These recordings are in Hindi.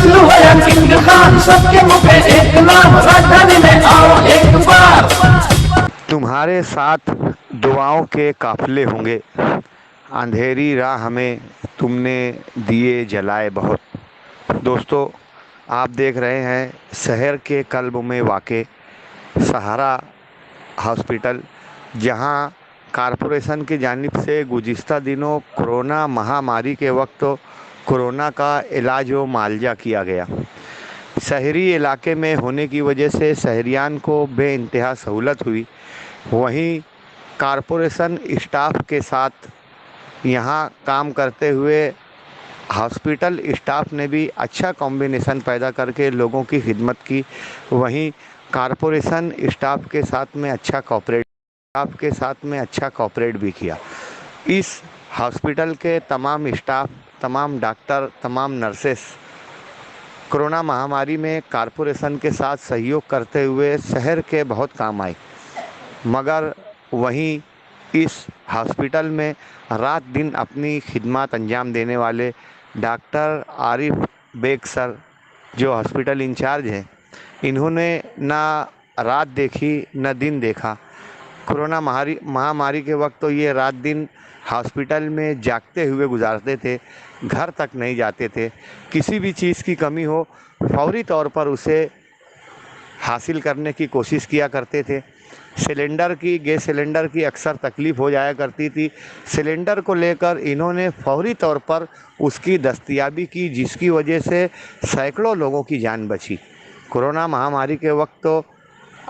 डब्लू है किंग खान, सबके मुखे एक नाम, राजधानी में आओ एक बार। तुम्हारे साथ दुआओं के काफिले होंगे, अंधेरी राह हमें तुमने दिए जलाए बहुत। दोस्तों, आप देख रहे हैं शहर के कल्ब में वाक़े सहारा हॉस्पिटल, जहां कॉरपोरेशन की जानिब से गुज़िस्ता दिनों कोरोना महामारी के वक्त कोरोना का इलाज व मुआवजा किया गया। शहरी इलाके में होने की वजह से शहरियान को बेइंतहा सहूलत हुई। वहीं कॉरपोरेशन स्टाफ के साथ यहाँ काम करते हुए हॉस्पिटल स्टाफ ने भी अच्छा कॉम्बिनेशन पैदा करके लोगों की खिदमत की। वहीं कॉरपोरेशन स्टाफ के साथ में अच्छा कॉपरेट भी किया। इस हॉस्पिटल के तमाम स्टाफ, तमाम डॉक्टर, तमाम नर्सेस कोरोना महामारी में कॉरपोरेशन के साथ सहयोग करते हुए शहर के बहुत काम आए। मगर वहीं इस हॉस्पिटल में रात दिन अपनी खिदमत अंजाम देने वाले डॉक्टर आरिफ बेग सर, जो हॉस्पिटल इंचार्ज हैं, इन्होंने ना रात देखी न दिन देखा। कोरोना महामारी के वक्त तो ये रात दिन हॉस्पिटल में जागते हुए गुजारते थे, घर तक नहीं जाते थे। किसी भी चीज़ की कमी हो फौरी तौर पर उसे हासिल करने की कोशिश किया करते थे। गैस सिलेंडर की अक्सर तकलीफ़ हो जाया करती थी। सिलेंडर को लेकर इन्होंने फौरी तौर पर उसकी दस्तयाबी की, जिसकी वजह से सैकड़ों लोगों की जान बची। कोरोना महामारी के वक्त तो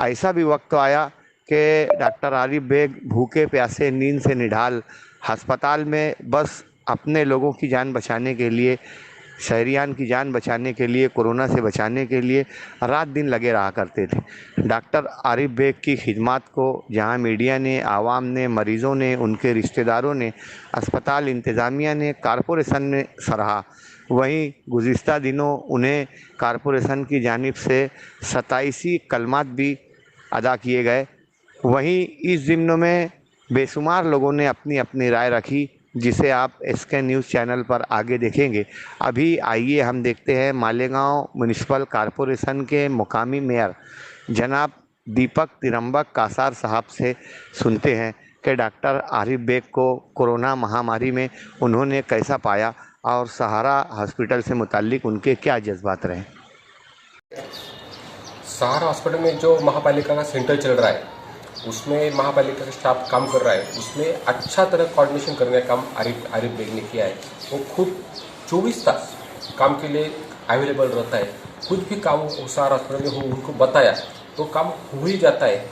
ऐसा भी वक्त आया कि डॉक्टर आरिफ बेग भूखे प्यासे नींद से निढाल अस्पताल में बस अपने लोगों की जान बचाने के लिए, शहरियान की जान बचाने के लिए, कोरोना से बचाने के लिए रात दिन लगे रहा करते थे। डॉक्टर आरिफ बेग की खिदमत को जहां मीडिया ने, आवाम ने, मरीज़ों ने, उनके रिश्तेदारों ने, अस्पताल इंतज़ामिया ने, कॉरपोरेशन ने सराहा, वहीं गुज़िस्ता दिनों उन्हें कॉरपोरेशन की जानिब से 27 कलमात भी अदा किए गए। वहीं इस ज़िम्न में बेशुमार लोगों ने अपनी अपनी राय रखी, जिसे आप एसके न्यूज़ चैनल पर आगे देखेंगे। अभी आइए हम देखते हैं मालेगांव म्युनिसिपल कॉरपोरेशन के मुकामी मेयर जनाब दीपक तिरंबक कासार साहब से सुनते हैं कि डॉक्टर आरिफ बेग को कोरोना महामारी में उन्होंने कैसा पाया और सहारा हॉस्पिटल से मुताल्लिक उनके क्या जज्बात रहे। सहारा हॉस्पिटल में जो महापालिका का सेंटर चल रहा है, उसमें महापालिका का स्टाफ काम कर रहा है, उसमें अच्छा तरह कोऑर्डिनेशन करने का काम आरिफ बेग ने किया है। वो खुद 24 तास काम के लिए अवेलेबल रहता है। कुछ भी काम सहारा हॉस्पिटल में हो उनको बताया तो काम हो ही जाता है।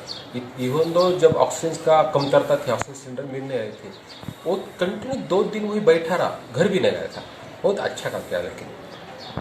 इवन दो जब ऑक्सीजन का कमतरता थी, ऑक्सीजन सिलेंडर मिल नहीं रहे थे, वो कंटिन्यू 2 दिन वही बैठा रहा, घर भी नहीं गया था। बहुत अच्छा काम किया। लेकिन